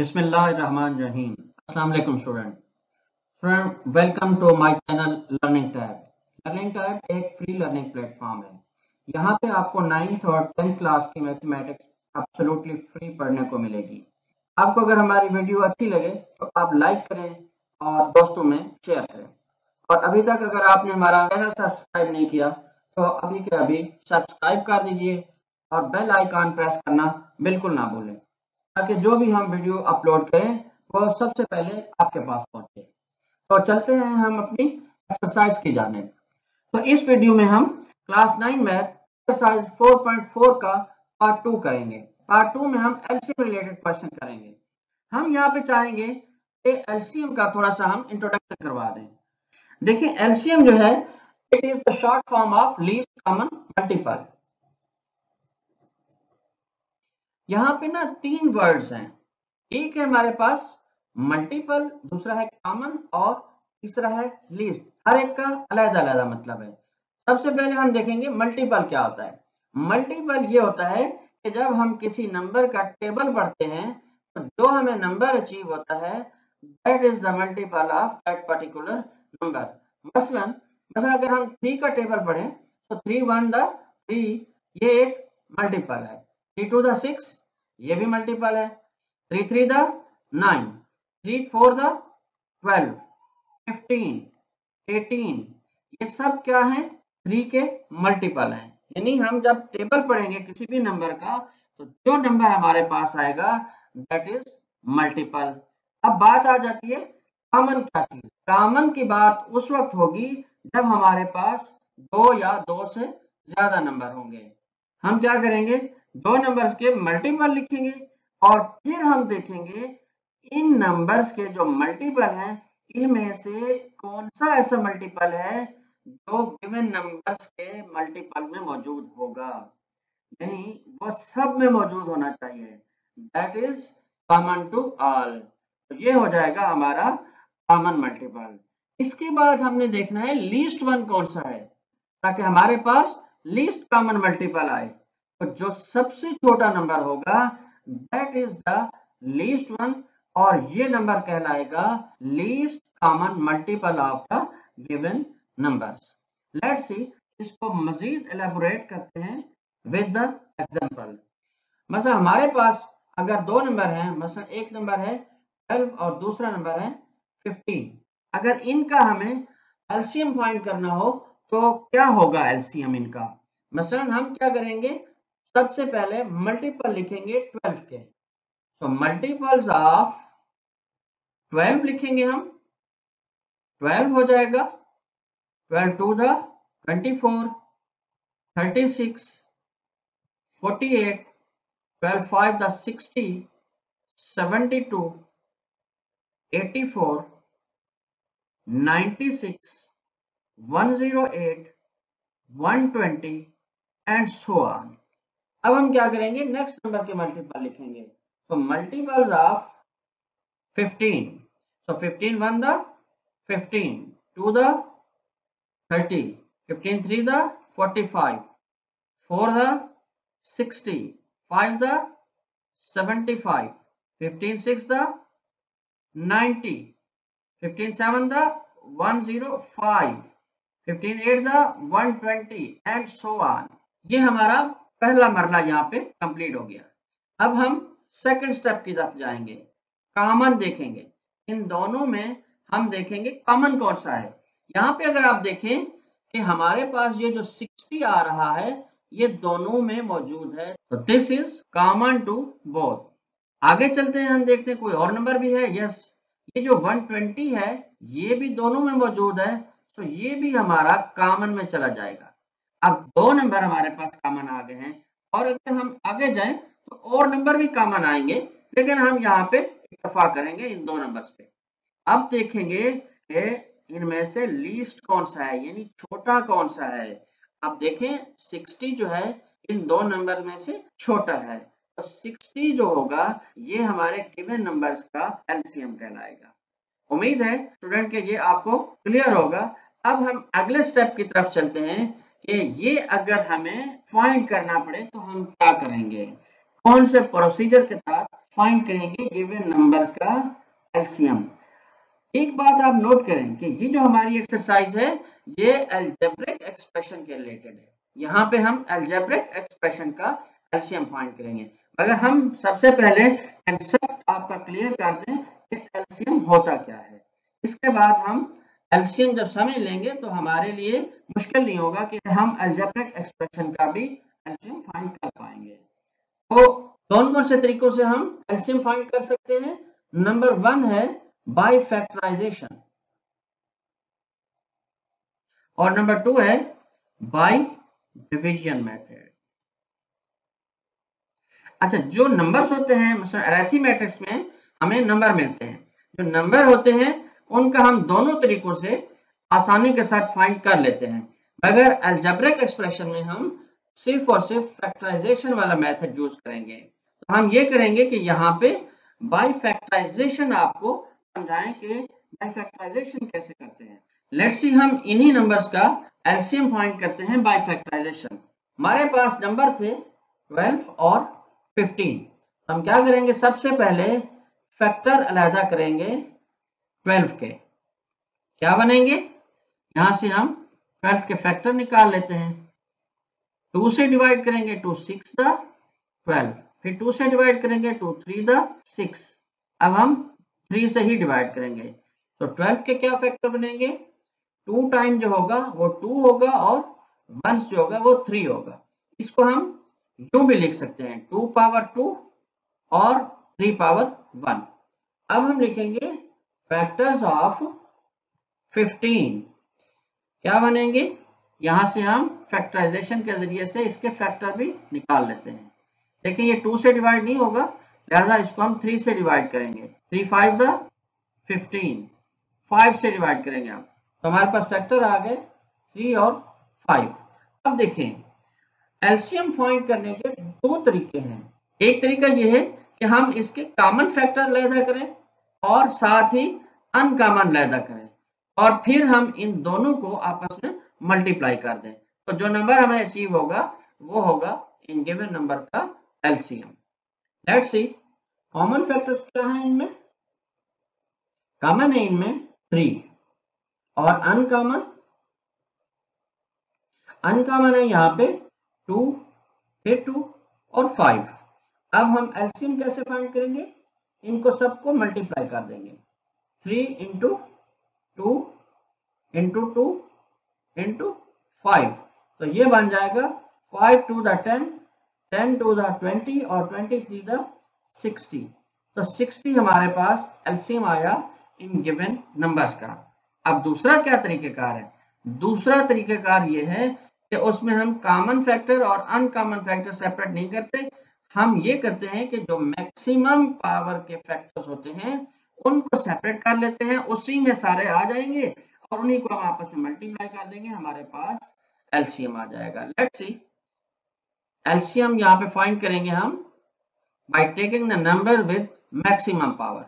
बिस्मिल्लाहिर्रहमानिर्रहीम। अस्सलाम वालेकुम student, welcome to my channel learning tab. Learning tab एक फ्री लर्निंग प्लेटफॉर्म है। यहाँ पे आपको 9th और 10th क्लास की मैथमेटिक्स एब्सोल्युटली फ्री पढ़ने को मिलेगी। आपको अगर हमारी वीडियो अच्छी लगे तो आप लाइक करें और दोस्तों में शेयर करें। और अभी तक अगर आपने हमारा चैनल सब्सक्राइब नहीं किया तो अभी के अभी सब्सक्राइब कर दीजिए और बेल आइकन प्रेस करना बिल्कुल ना भूलें, ताकि जो भी हम वीडियो अपलोड करें वो सबसे पहले आपके पास पहुंचे। तो चलते हैं हम अपनी एक्सरसाइज की जाने। तो इस वीडियो में हम क्लास 9 मैथ एक्सरसाइज 4.4 का पार्ट 2 करेंगे। पार्ट 2 में हम एलसीएम रिलेटेड क्वेश्चन करेंगे। हम यहाँ पे चाहेंगे कि एलसीएम का थोड़ा सा हम इंट्रोडक्शन करवा दें। देखिए, एलसीएम जो है it is the short form of least common multiple. यहाँ पे ना 3 वर्ड्स हैं। एक है हमारे पास मल्टीपल, दूसरा है कॉमन और तीसरा है लीस्ट। हर एक का अलग-अलग मतलब है। सबसे पहले हम देखेंगे मल्टीपल क्या होता है। मल्टीपल ये होता है कि जब हम किसी नंबर का टेबल पढ़ते हैं तो जो हमें नंबर अचीव होता है that is the multiple of that particular number. मसलन मसलन अगर हम 3 का टेबल पढ़ें तो 3 1 द 3 ये एक मल्टीपल है। 3 2 द 6 ये भी मल्टीपल है। 3 3 द 9, 3 4 द 12, 15, 18 ये सब क्या है 3 के मल्टीपल हैं। यानी हम जब टेबल पढ़ेंगे किसी भी नंबर का तो जो नंबर हमारे पास आएगा दैट इज मल्टीपल। अब बात आ जाती है कॉमन क्या चीज। कॉमन की बात उस वक्त होगी जब हमारे पास 2 या 2 से ज्यादा नंबर होंगे। हम क्या करेंगे, 2 नंबर्स के मल्टीपल लिखेंगे और फिर हम देखेंगे इन नंबर्स के जो मल्टीपल हैं इनमें से कौन सा ऐसा मल्टीपल है जो गिवन नंबर्स के मल्टीपल में मौजूद होगा। यानी वो सब में मौजूद होना चाहिए। That is common to all. तो ये हो जाएगा हमारा कॉमन मल्टीपल। इसके बाद हमने देखना है लीस्ट वन कौन सा है, ताकि हमारे पास लीस्ट कॉमन मल्टीपल आए। तो जो सबसे छोटा नंबर होगा that is the least one और ये नंबर कहलाएगा least common multiple of the given numbers. Let's see, इसको मजीद एलेबोरेट करते हैं विद द एग्जांपल। मतलब हमारे पास अगर 2 नंबर हैं, मतलब एक नंबर है 12 और दूसरा नंबर है 15। अगर इनका हमें एलसीएम फाइंड करना हो तो क्या होगा एलसीएम इनका। मसलन हम क्या करेंगे, सबसे पहले मल्टीपल लिखेंगे 12 के। तो मल्टीपल्स ऑफ 12 लिखेंगे हम, 12 हो जाएगा 12 2 the 24, 36, 48, 12 5 the 60, 72, 84, 96, 108, 120 and so on. अब हम क्या करेंगे, नेक्स्ट नंबर के मल्टीपल लिखेंगे। तो multiples of 15, so 15 1 the 15, 2 the 30, 15 3 the 45, 4 the 60, 5 the 75, 15 6 the 90, 15 7 the 105, 15 8 the 120 and so on. ये हमारा पहला मरला यहाँ पे कंप्लीट हो गया। अब हम सेकंड स्टेप की तरफ जाएंगे, कॉमन देखेंगे। इन दोनों में हम देखेंगे कॉमन कौन सा है। यहाँ पे अगर आप देखें कि हमारे पास ये जो 60 आ रहा है ये दोनों में मौजूद है, तो this is common to both. आगे चलते हैं, हम देखते हैं कोई और नंबर भी है। यस, ये जो 120 है ये भी दोनों में मौजूद है, तो ये भी हमारा कॉमन में चला जाएगा। अब 2 नंबर हमारे पास कॉमन आ गए हैं और अगर हम आगे जाएं तो और नंबर भी कॉमन आएंगे, लेकिन हम यहाँ पे इत्तेफा करेंगे इन 2 नंबर्स पे। अब देखेंगे कि इनमें से लीस्ट कौन सा है, यानी छोटा कौन सा है। अब देखें 60 जो है इन 2 नंबर में से छोटा है, तो 60 जो होगा ये हमारे गिवन नंबर्स का एलसीएम कहलाएगा। उम्मीद है स्टूडेंट के ये आपको क्लियर होगा। अब हम अगले स्टेप की तरफ चलते हैं कि ये अगर हमें फाइंड करना पड़े तो हम क्या करेंगे, कौन से प्रोसीजर के तहत फाइंड करेंगे गिवन नंबर का एलसीएम। एक बात आप नोट करें कि ये जो हमारी एक्सरसाइज है ये अलजेब्रिक एक्सप्रेशन के रिलेटेड है। यहाँ पे हम अलजेब्रिक एक्सप्रेशन का एलसीएम फाइंड करेंगे। अगर हम सबसे पहले कंसेप्ट आपका क्लियर कर दें कि एलसीएम होता क्या है, इसके बाद हम एलसीएम जब समझ लेंगे तो हमारे लिए मुश्किल नहीं होगा कि हम अलजेब्रिक एक्सप्रेशन का भी एलसीएम फाइंड कर पाएंगे। तो कौन कौन से तरीकों से हम एलसीएम फाइंड कर सकते हैं? नंबर 1 है बाय फैक्टराइजेशन और नंबर 2 है बाय डिवीजन मेथड। अच्छा, जो नंबर्स होते हैं मतलब अरिथमेटिक्स में हमें नंबर मिलते हैं, जो नंबर होते हैं उनका हम दोनों तरीकों से आसानी के साथ फाइंड कर लेते हैं, मगर अलजेब्रिक एक्सप्रेशन में हम सिर्फ और सिर्फ फैक्टराइजेशन वाला मेथड यूज करेंगे। तो हम ये करेंगे कि यहाँ पे बाय फैक्टराइजेशन आपको समझाएं कि बाय फैक्टराइजेशन कैसे करते हैं। लेट्स सी, हम इन्हीं नंबर्स का एलसीएम फाइंड करते हैं बाय फैक्टराइजेशन। हमारे पास नंबर थे 12 और 15। हम क्या करेंगे, सबसे पहले फैक्टर अलहदा करेंगे 12 के। क्या बनेंगे, यहां से हम 12 के फैक्टर निकाल लेते हैं। 2 से डिवाइड करेंगे 2 6 द 12, फिर 2 से डिवाइड करेंगे 2 3 द 6। अब हम 3 से ही डिवाइड करेंगे तो 12 के क्या फैक्टर बनेंगे, 2 टाइम जो होगा वो 2 होगा और 1 जो होगा वो 3 होगा। इसको हम यूं भी लिख सकते हैं 2 पावर 2 और 3 पावर 1। अब हम लिखेंगे फैक्टर्स ऑफ 15। क्या बनेंगे, यहां से हम फैक्टराइजेशन के जरिए से इसके फैक्टर भी निकाल लेते हैं। देखिए ये 2 से डिवाइड नहीं होगा, लिहाजा इसको हम 3 से डिवाइड करेंगे। 3 5 द 15, 5 से डिवाइड करेंगे हम, तो हमारे पास फैक्टर आ गए 3 और 5। अब देखें, एलसीएम फाइंड करने के दो तरीके हैं। एक तरीका यह है कि हम इसके कॉमन फैक्टर अलहदा करें और साथ ही अनकॉमन अलहदा करें और फिर हम इन दोनों को आपस में मल्टीप्लाई कर दें, तो जो नंबर हमें अचीव होगा वो होगा इन गिवन नंबर का LCM. Let's see, common factors क्या है इनमें? कॉमन है इनमें 3 और अनकॉमन है यहाँ पे 2, फिर 2 और 5। अब हम एलसीएम कैसे फाइंड करेंगे, इनको सबको मल्टीप्लाई कर देंगे। 3 इंटू 2 इंटू 2 इंटू 5, तो ये बन जाएगा 5 टू द 10, 10 टू द 20 और 23 द 60। तो 60 हमारे पास एलसीएम आया इन गिवन नंबर्स का। अब दूसरा क्या तरीकेकार है, दूसरा तरीकेकार ये है कि उसमें हम कॉमन फैक्टर और अनकॉमन फैक्टर सेपरेट नहीं करते, हम ये करते हैं कि जो मैक्सिमम पावर के फैक्टर्स होते हैं उनको सेपरेट कर लेते हैं, उसी में सारे आ जाएंगे और उन्हीं को हम आपस में मल्टीप्लाई कर देंगे, हमारे पास एलसीएम आ जाएगा। लेट्स सी, एलसीएम यहाँ पे फाइंड करेंगे हम by taking the number with maximum power.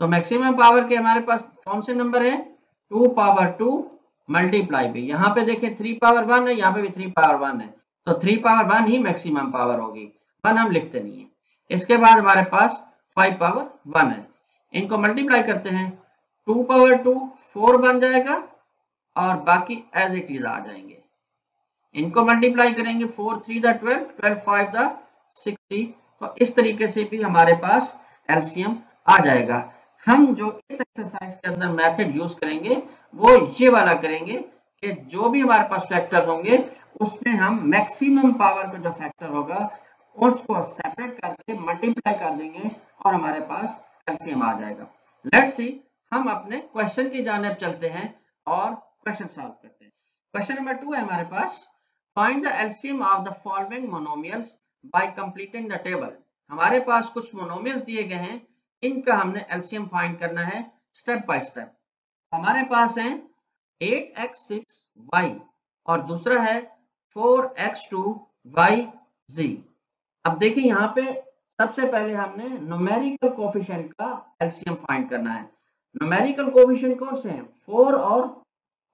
तो मैक्सिमम पावर के हमारे पास कौन से नंबर है, 2 पावर 2 मल्टीप्लाई भी, यहाँ पे देखिए 3 पावर 1 है, यहाँ पे भी 3 पावर 1 है, तो 3 पावर 1 ही मैक्सिमम पावर होगी, 1 हम लिखते नहीं है। इसके बाद हमारे पास 5 पावर 1 है, इनको मल्टीप्लाई करते हैं, 2 पावर 2 4 बन जाएगा और बाकी एज इट इज आ जाएंगे। इनको मल्टीप्लाई करेंगे 4 3 द 12, 12 5 द 60। तो इस तरीके से भी हमारे पास एलसीएम आ जाएगा। हम जो इस एक्सरसाइज के अंदर मेथड यूज करेंगे वो ये वाला करेंगे कि जो भी हमारे पास फैक्टर होंगे उसमें हम मैक्सिमम पावर का जो फैक्टर होगा उसको सेपरेट करके मल्टीप्लाई कर देंगे और हमारे पास एलसीएम आ जाएगा। लेट्स सी, हम अपने क्वेश्चन की जानिब चलते हैं और क्वेश्चन सॉल्व करते हैं। क्वेश्चन नंबर 2 है हमारे पास, find the LCM of the following monomials by completing the table. हमारे पास कुछ मोनोमियल्स दिए गए हैं, इनका हमने एलसीएम फाइंड करना है स्टेप बाय स्टेप। हमारे पास है 8x6y और दूसरा है 4x2yz। अब देखिए यहाँ पे सबसे पहले हमने न्यूमेरिकल कोफिशिएंट का एलसीएम फाइंड करना है। न्यूमेरिकल कोफिशिएंट कौन से हैं, 4 और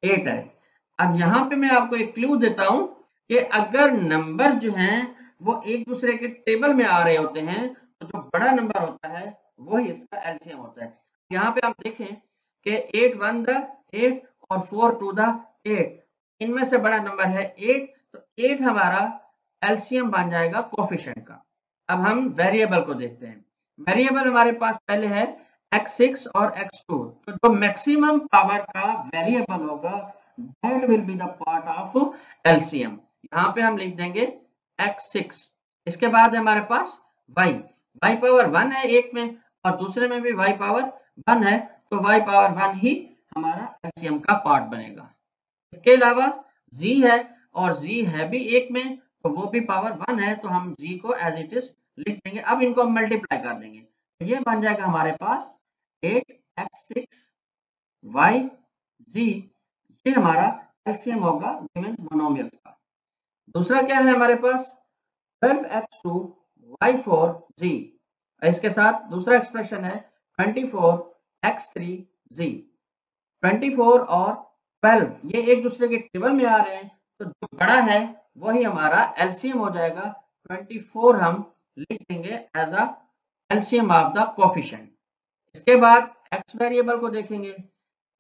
8 है। अब यहाँ पे मैं आपको एक क्लू देता हूं कि अगर नंबर जो हैं वो एक दूसरे के टेबल में आ रहे होते हैं तो जो बड़ा नंबर होता है वही इसका एलसीएम होता है। यहाँ पे आप देखें कि 8 1 द 8 और 4 2 द 8, इनमें से बड़ा नंबर है 8, तो 8 हमारा एलसीएम बन जाएगा कोफिशिएंट का। अब हम वेरिएबल को देखते हैं। वेरिएबल हमारे पास पहले है x6 और x2, तो जो मैक्सिमम पावर का वेरिएबल होगा that will be the part of LCM. यहाँ पे हम लिख देंगे x6। इसके बाद है हमारे पास y पावर 1 है एक में और दूसरे में भी y पावर 1 है, तो y पावर 1 ही हमारा एलसीएम का पार्ट बनेगा। इसके अलावा z है और z है भी एक में, तो वो भी पावर 1 है, तो हम z को एज इट इज लिख देंगे। अब इनको हम मल्टीप्लाई कर देंगे, तो ये बन जाएगा हमारे पास 8x6 yz, ये हमारा एलसीएम होगा गिवन मोनोमियल्स का। दूसरा क्या है हमारे पास 12x2 y4z, इसके साथ दूसरा एक्सप्रेशन है 24x3z। 24 और 12 ये एक दूसरे के टेबल में आ रहे हैं, तो जो बड़ा है वही हमारा एलसीएम हो जाएगा। 24 हम लिख देंगे as a LCM of the coefficient. इसके बाद x वेरिएबल को देखेंगे,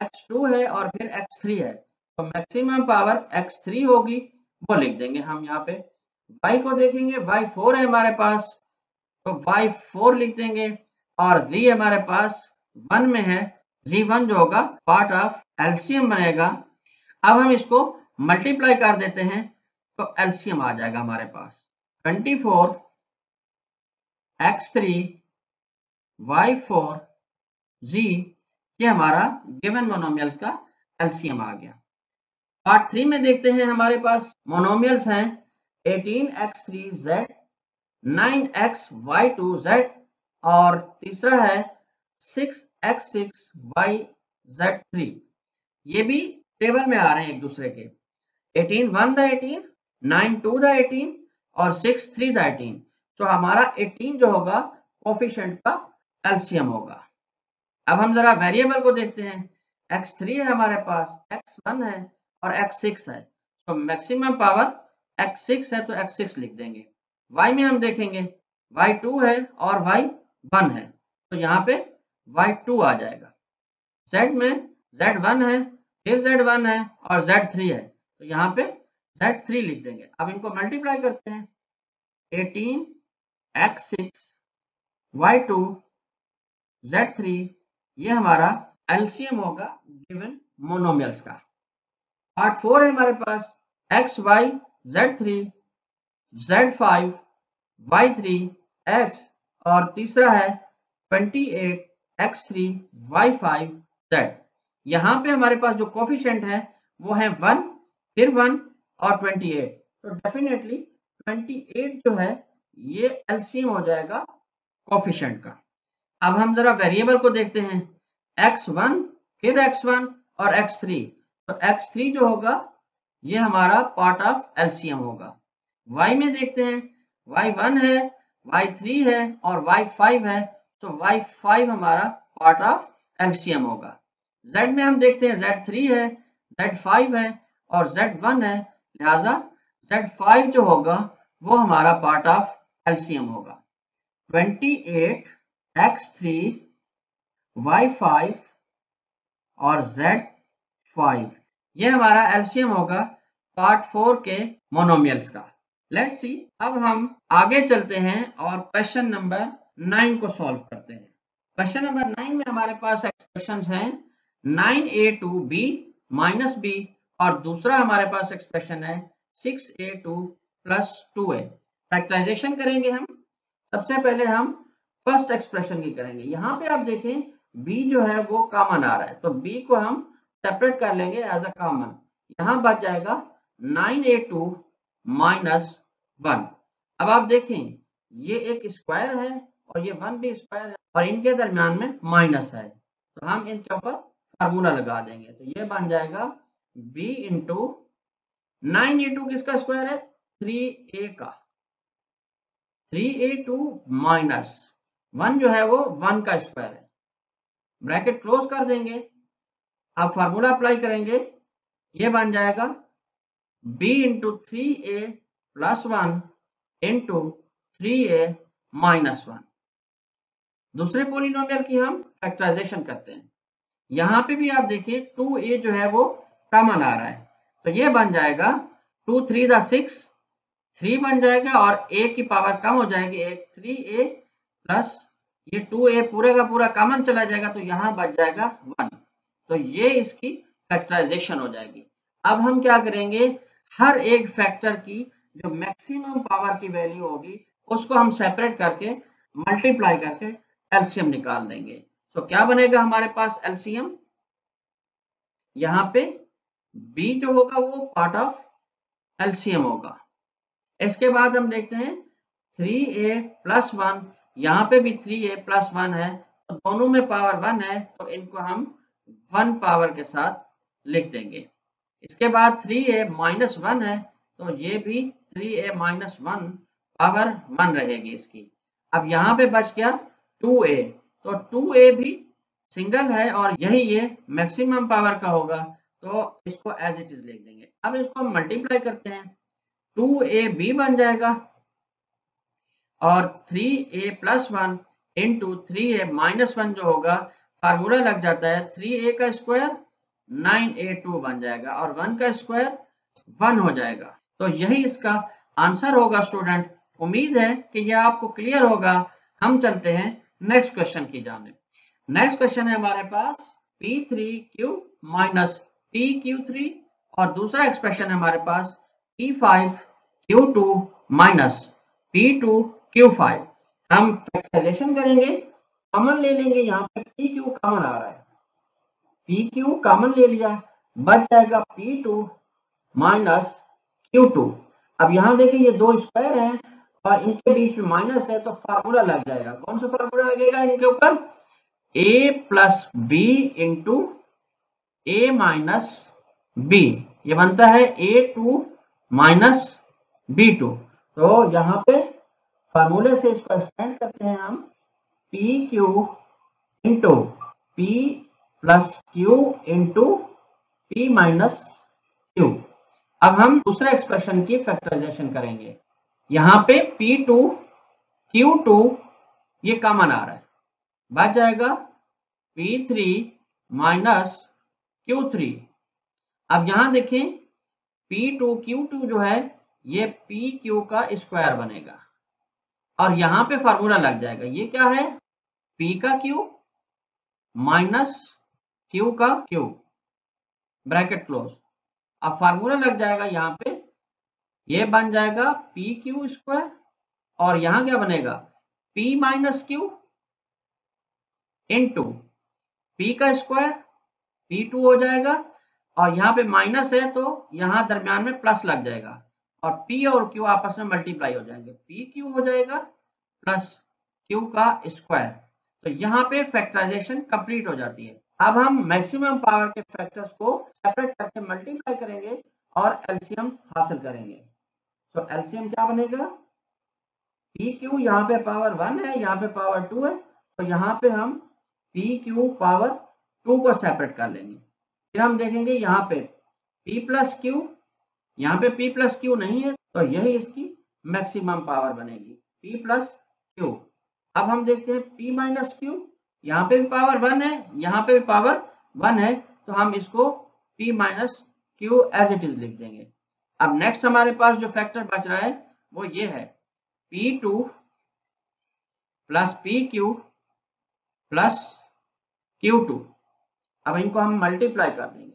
x2 है और फिर x3 है, तो मैक्सिमम पावर x3 होगी, वो लिख देंगे हम यहाँ पे। y को देखेंगे, y4 है हमारे पास, तो y4 लिख देंगे, और z हमारे पास 1 में है, z1 जो होगा पार्ट ऑफ एलसीएम बनेगा। अब हम इसको मल्टीप्लाई कर देते हैं, तो एलसीएम आ जाएगा हमारे पास 24 x3 y4 z, ये हमारा गिवन मोनोमियल्स का एलसीएम आ गया। पार्ट 3 में देखते हैं, हमारे पास मोनोमियल्स हैं 18x3z 9xy2z और तीसरा है 6x6yz3। ये भी टेबल में आ रहे हैं एक दूसरे के, 18 1 द 18, 9 2 द 18 और 6 3 द 18, तो हमारा 18 जो होगा कोफिशिएंट का एलसीएम होगा। अब हम जरा वेरिएबल को देखते हैं, x3 है हमारे पास, x1 है और x6 है, तो मैक्सिमम पावर x6 है, तो x6 लिख देंगे। y में हम देखेंगे y2 है और y1 है, तो यहाँ पे y2 आ जाएगा। z में z1 है, फिर z1 है और z3 है, तो यहाँ पे z3 लिख देंगे। अब इनको मल्टीप्लाई करते हैं, 18x6 y2 z3, ये हमारा एलसीएम होगा गिवन मोनोमियल्स का। पार्ट 4 है हमारे पास xy z3 z5 y3 x और तीसरा है 28 x3 y5 z। यहाँ पे हमारे पास जो कोफिशिएंट है वो है 1 फिर 1 और 28, तो डेफिनेटली 28 जो है ये एलसीएम हो जाएगा कोफिशिएंट का। अब हम जरा वेरिएबल को देखते हैं, x1 फिर x1 और x3, तो x3 जो होगा ये हमारा पार्ट ऑफ एलसीएम होगा। y में देखते हैं, y1 है, y3 है और y5 है, तो y5 हमारा पार्ट ऑफ एलसीएम होगा। z में हम देखते हैं z3 है, z5 है और z1 है, लिहाजा z5 जो होगा वो हमारा पार्ट ऑफ एलसीएम होगा। 28 x3 y5 और z5, ये हमारा एलसीएम होगा पार्ट 4 के मोनोमियल्स का। लेट्स सी, अब हम आगे चलते हैं और क्वेश्चन नंबर 9 को सॉल्व करते हैं। क्वेश्चन नंबर 9 में हमारे पास एक्सप्रेशंस हैं 9a2b माइनस b और दूसरा हमारे पास एक्सप्रेशन है 6a2 प्लस 2a। फैक्टराइजेशन करेंगे हम। सबसे पहले हम फर्स्ट एक्सप्रेशन की करेंगे। यहाँ पे आप देखें b जो है वो कॉमन आ रहा है, तो b को हम सेपरेट कर लेंगे एज अ कॉमन। यहाँ बच जाएगा 9a2 माइनस 1। अब आप देखें ये एक स्क्वायर है और ये 1 भी स्क्वायर है और इनके दरमियान में माइनस है, तो हम इनके ऊपर फार्मूला लगा देंगे, तो ये बन जाएगा b इंटू 9a2 किसका स्क्वायर है 3a का, 3a2 माइनस 1 जो है वो 1 का स्क्वायर है, ब्रैकेट क्लोज कर देंगे। अब फार्मूला अप्लाई करेंगे, ये बन जाएगा b into 3a plus 1 into 3a minus 1। दूसरे पॉलिनोमियल की हम फैक्टराइजेशन करते हैं। यहाँ पे भी आप देखिए 2a जो है वो कॉमन आ रहा है, तो ये बन जाएगा 2 3 द 6, 3 बन जाएगा और a की पावर कम हो जाएगी, एक 3a प्लस ये 2a पूरे का पूरा कॉमन चला जाएगा, तो यहाँ बच जाएगा 1। तो ये इसकी फैक्टराइजेशन हो जाएगी। अब हम क्या करेंगे, हर एक फैक्टर की जो मैक्सिमम पावर की वैल्यू होगी उसको हम सेपरेट करके मल्टीप्लाई करके एलसीएम निकाल देंगे। तो क्या बनेगा हमारे पास एलसीएम, यहाँ पे b जो होगा वो पार्ट ऑफ एलसीएम होगा। इसके बाद हम देखते हैं 3a प्लस 1, यहाँ पे भी 3a प्लस 1 है, तो दोनों में पावर 1 है, तो इनको हम 1 पावर के साथ लिख देंगे। इसके बाद 3a माइनस 1 है, तो ये भी 3a माइनस 1 पावर 1 रहेगी इसकी। अब यहाँ पे बच गया 2a, तो 2a भी सिंगल है और यही ये मैक्सिमम पावर का होगा, तो इसको एज इट इज लिख देंगे। अब इसको हम मल्टीप्लाई करते हैं, 2ab बन जाएगा और 3a plus 1 into 3a minus 1 जो होगा, फार्मूला लग जाता है 3a का स्क्वायर 9a2 बन जाएगा और 1 का स्क्वायर 1 हो जाएगा। तो यही इसका आंसर होगा स्टूडेंट। उम्मीद है कि यह आपको क्लियर होगा। हम चलते हैं नेक्स्ट क्वेश्चन की जानिब। नेक्स्ट क्वेश्चन है हमारे पास p3q माइनस pq3 और दूसरा एक्सप्रेशन है हमारे पास p5q2 माइनस p2q5। हम फैक्टराइजेशन करेंगे, कॉमन ले लेंगे, यहाँ पे pq कॉमन आ रहा है, pq कॉमन ले लिया, बच जाएगा p2 माइनस q2। अब यहाँ देखिए ये दो स्क्वायर हैं और इनके बीच में माइनस है, तो फार्मूला लग जाएगा। कौन सा फार्मूला लगेगा इनके ऊपर, a plus b into a minus b, ये बनता है a2 माइनस b2। तो यहाँ पे फार्मूले से इसको एक्सपेंड करते हैं हम, P Q into P plus Q into P minus Q. अब हम दूसरे एक्सप्रेशन की फैक्टराइजेशन करेंगे। यहाँ पे P2 Q2 ये कॉमन आ रहा है, बच जाएगा P3 माइनस Q3। अब यहाँ देखें P2 Q2 जो है ये PQ का स्क्वायर बनेगा और यहाँ पे फार्मूला लग जाएगा, ये क्या है, P का Q माइनस Q का Q, ब्रैकेट क्लोज। अब फार्मूला लग जाएगा, यहाँ पे ये बन जाएगा पी क्यू स्क्वायर और यहाँ क्या बनेगा, P minus Q into P का स्क्वायर P2 हो जाएगा और यहाँ पे माइनस है तो यहाँ दरम्यान में प्लस लग जाएगा और P और Q आपस में मल्टीप्लाई हो जाएंगे, PQ हो जाएगा प्लस Q का स्क्वायर। तो यहाँ पे फैक्टराइजेशन कंप्लीट हो जाती है। अब हम मैक्सिमम पावर के फैक्टर्स को सेपरेट करके मल्टीप्लाई करेंगे और एलसीएम हासिल करेंगे। तो एलसीएम क्या बनेगा, पी क्यू यहाँ पे पावर 1 है, यहाँ पे पावर 2 है, तो यहाँ पे हम पी क्यू पावर 2 को सेपरेट कर लेंगे। फिर हम देखेंगे यहाँ पे पी प्लस क्यू, यहाँ पे पी प्लस क्यू नहीं है, तो यही इसकी मैक्सिमम पावर बनेगी, पी प्लस क्यू। अब हम देखते हैं पी माइनस क्यू, यहाँ पे भी पावर 1 है, यहाँ पे भी पावर 1 है, तो हम इसको p minus q as it is लिख देंगे। अब नेक्स्ट हमारे पास जो फैक्टर बच रहा है वो ये है P2 plus PQ plus Q2। अब इनको हम मल्टीप्लाई कर देंगे,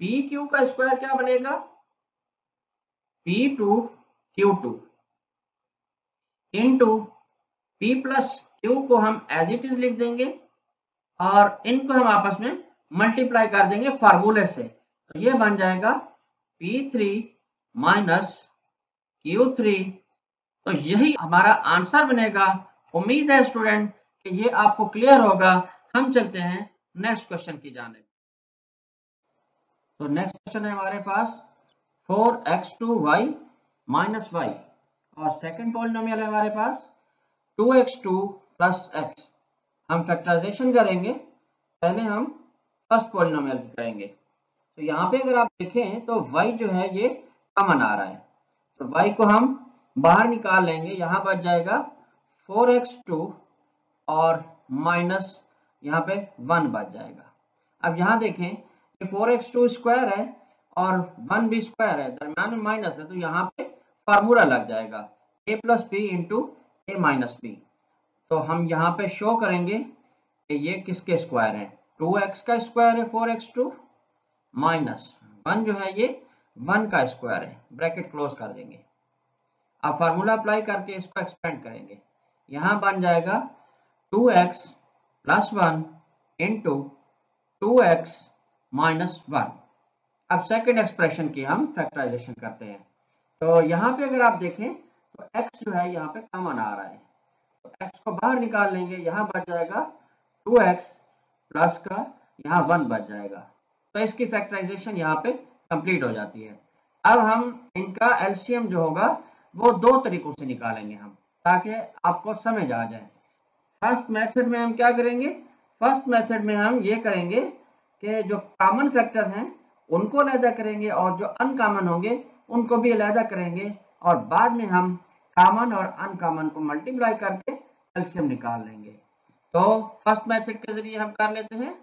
PQ का स्क्वायर क्या बनेगा, P2Q2 into P plus Q को हम एज इट इज लिख देंगे और इनको हम आपस में मल्टीप्लाई कर देंगे फार्मूले से, तो ये बन जाएगा P3 माइनस Q3। तो यही हमारा आंसर बनेगा। उम्मीद है स्टूडेंट कि ये आपको क्लियर होगा। हम चलते हैं नेक्स्ट क्वेश्चन की जानिब। तो नेक्स्ट क्वेश्चन है हमारे पास 4x2y माइनस वाई और सेकंड पॉलिनोमियल है हमारे पास 2x2 प्लस x। हम फैक्टराइजेशन करेंगे, पहले हम फर्स्ट पॉलिनोमियल की करेंगे। तो यहाँ पे अगर आप देखें तो y जो है ये कॉमन आ रहा है, तो y को हम बाहर निकाल लेंगे, यहाँ बच जाएगा 4x2 और माइनस यहाँ पे 1 बच जाएगा। अब यहाँ देखें ये 4x2 स्क्वायर है और 1 भी स्क्वायर है, दरम्यान में माइनस है, तो यहाँ पे फार्मूला लग जाएगा a plus b into a minus b. तो हम यहाँ पे शो करेंगे कि ये किसके स्क्वायर है, 2x का स्क्वायर है 4x2 माइनस 1 जो है ये 1 का स्क्वायर है, ब्रैकेट क्लोज कर देंगे। अब फार्मूला अप्लाई करके इसको एक्सपेंड करेंगे, यहाँ बन जाएगा 2x plus 1 into 2x minus 1। अब सेकेंड एक्सप्रेशन की हम फैक्टराइजेशन करते हैं। तो यहाँ पे अगर आप देखें तो x जो है यहाँ पे कॉमन आ रहा है, तो x को बाहर निकाल लेंगे, यहाँ बच जाएगा 2x प्लस का यहाँ 1 बच जाएगा। तो इसकी फैक्टराइजेशन यहाँ पे कंप्लीट हो जाती है। अब हम इनका एलसीएम जो होगा वो दो तरीकों से निकालेंगे हम, ताकि आपको समझ आ जाए। फर्स्ट मेथड में हम क्या करेंगे, फर्स्ट मेथड में हम ये करेंगे कि जो कॉमन फैक्टर हैं उनको अलहदा करेंगे और जो अनकॉमन होंगे उनको भी अलहदा करेंगे, और बाद में हम कॉमन और अनकॉमन को मल्टीप्लाई करके एलसीएम निकाल लेंगे। तो फर्स्ट मेथड के जरिए हम कर लेते हैं।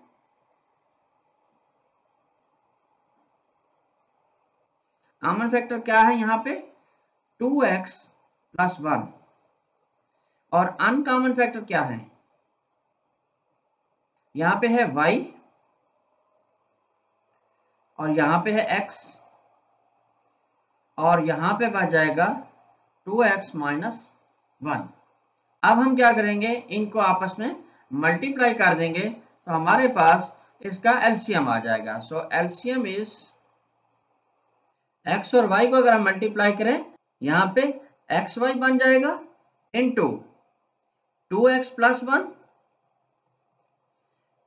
कॉमन फैक्टर क्या है यहाँ पे 2x प्लस 1, और अनकॉमन फैक्टर क्या है, यहाँ पे है y और यहाँ पे है x, और यहाँ पे बच जाएगा 2x माइनस 1। अब हम क्या करेंगे, इनको आपस में मल्टीप्लाई कर देंगे तो हमारे पास इसका एलसीएम आ जाएगा। सो एलसीएम इज x और y को अगर हम मल्टीप्लाई करें, यहाँ पे xy बन जाएगा into 2x plus 1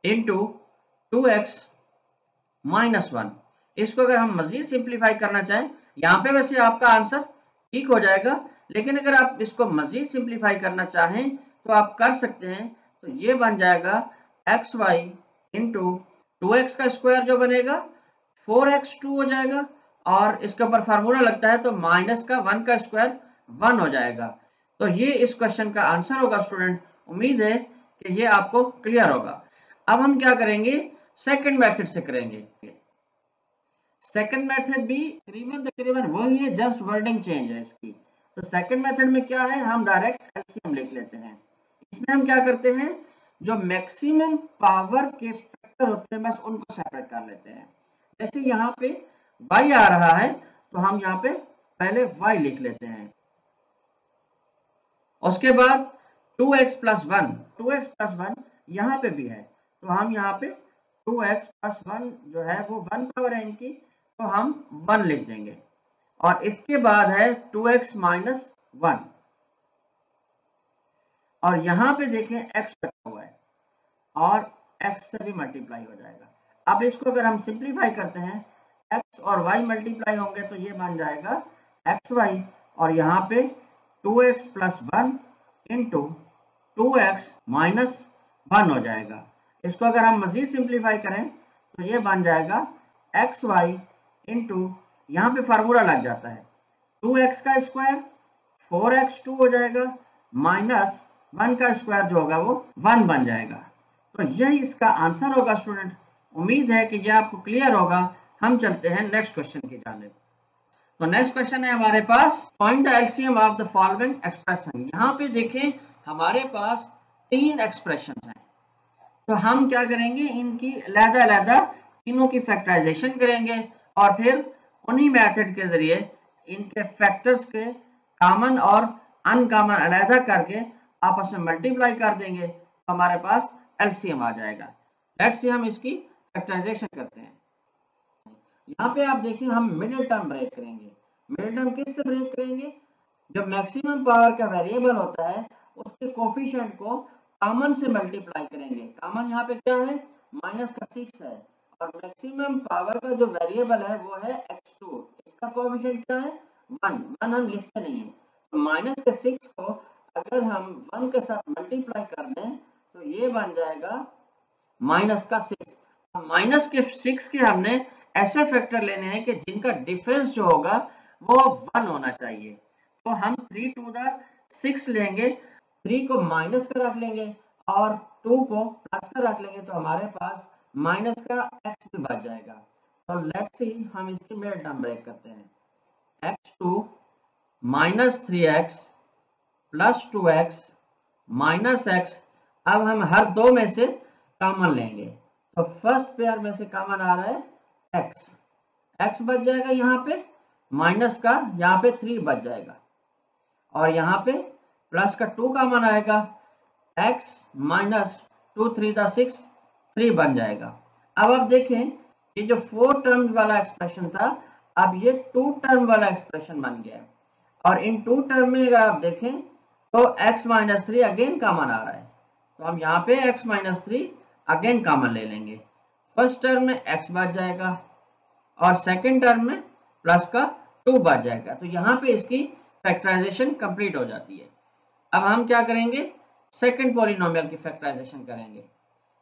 into 2x minus 1। इसको अगर हम मजीद सिंप्लीफाई करना चाहें, यहाँ पे वैसे आपका आंसर ठीक हो जाएगा, लेकिन अगर आप इसको मजीद सिंप्लीफाई करना चाहें तो आप कर सकते हैं। तो ये बन जाएगा xy इंटू 2x का स्क्वायर जो बनेगा 4x2 हो जाएगा, और इसके ऊपर फार्मूला लगता है तो माइनस का 1 का स्क्वायर 1 हो जाएगा। तो ये इस क्वेश्चन का आंसर होगा स्टूडेंट। उम्मीद है कि ये आपको क्लियर होगा। अब हम क्या करेंगे, सेकंड मेथड से करेंगे। सेकंड मेथड भी तकरीबन वही है, जस्ट वर्डिंग चेंज है इसकी। तो सेकंड मेथड में क्या है, हम डायरेक्ट एलसीएम लिख लेते हैं। इसमें हम क्या करते हैं, जो मैक्सिमम पावर के फैक्टर होते हैं बस उनको सेपरेट कर लेते हैं। जैसे यहाँ पे y आ रहा है तो हम यहाँ पे पहले y लिख लेते हैं, उसके बाद 2x प्लस 1 यहाँ पे भी है तो हम यहाँ पे 2x प्लस 1 जो है वो 1 पावर है इनकी, तो हम 1 लिख देंगे, और इसके बाद है 2x माइनस 1, और यहाँ पे देखें x बचा हुआ है और x से भी मल्टीप्लाई हो जाएगा। अब इसको अगर हम सिंप्लीफाई करते हैं, x और y मल्टीप्लाई होंगे तो ये बन जाएगा xy, और यहाँ पे 2x plus 1 into 2x minus 1 हो जाएगा। इसको अगर हम मजीद सिंप्लीफाई करें तो ये बन जाएगा xy इंटू, यहाँ पे फार्मूला लग जाता है 2x का स्क्वायर 4x2 हो जाएगा, माइनस 1 का स्क्वायर जो होगा वो 1 बन जाएगा। तो यही इसका आंसर होगा स्टूडेंट। उम्मीद है कि यह आपको क्लियर होगा। हम चलते हैं नेक्स्ट क्वेश्चन की जानिब। तो नेक्स्ट क्वेश्चन है हमारे पास, find the LCM of the following expression. यहाँ पे देखें हमारे पास 3 एक्सप्रेशन हैं, तो हम क्या करेंगे, इनकी अलग-अलग तीनों की फैक्टराइजेशन करेंगे और फिर उन्हीं मेथड के जरिए इनके फैक्टर्स के कॉमन और अनकॉमन अलहदा करके आपस में मल्टीप्लाई कर देंगे, तो हमारे पास एलसीएम आ जाएगा। लेट्स से हम इसकी फैक्टराइजेशन करते हैं। यहाँ पे आप देखिए हम मिडिल टर्म ब्रेक करेंगे। मिडिल टर्म किससे ब्रेक करेंगे, जब मैक्सिमम पावर का वेरिएबल होता है उसके कोफिशिएंट को कॉमन से मल्टीप्लाई करेंगे। कॉमन यहाँ पे क्या है, माइनस का 6 है, और मैक्सिमम पावर का जो वेरिएबल है वो है x2, इसका कोफिशिएंट क्या है 1 हम लिखते नहीं है। तो माइनस के 6 को अगर हम 1 के साथ मल्टीप्लाई कर दें तो ये बन जाएगा माइनस का 6। माइनस के 6 के हमने ऐसे फैक्टर लेने हैं कि जिनका डिफरेंस जो होगा वो 1 होना चाहिए। तो हम 3 टू द 6 लेंगे, 3 को माइनस का रख लेंगे और 2 को प्लस का रख लेंगे तो हमारे पास माइनस का x भी बच जाएगा। तो लेट्स सी हम इसकी मिडिल टर्म ब्रेक करते हैं। x2 minus 3x plus 2x minus x। अब हम हर दो में से कॉमन लेंगे तो फर्स्ट पेयर में से कॉमन आ रहा है x बच जाएगा यहाँ पे, माइनस का यहाँ पे 3 बच जाएगा और यहाँ पे प्लस का 2 कॉमन आएगा, x माइनस 2 3 दा 6 3 बन जाएगा। अब आप देखें ये जो 4 टर्म वाला एक्सप्रेशन था अब ये 2 टर्म वाला एक्सप्रेशन बन गया है और इन 2 टर्म में अगर आप देखें तो x माइनस 3 अगेन कॉमन आ रहा है तो हम यहाँ पे x माइनस 3 अगेन कॉमन ले लेंगे। फर्स्ट टर्म में x बच जाएगा और सेकेंड टर्म में प्लस का 2 बच जाएगा तो यहाँ पे इसकी फैक्टराइजेशन कंप्लीट हो जाती है। अब हम क्या करेंगे, सेकंड पॉलिनोमियल की फैक्टराइजेशन करेंगे।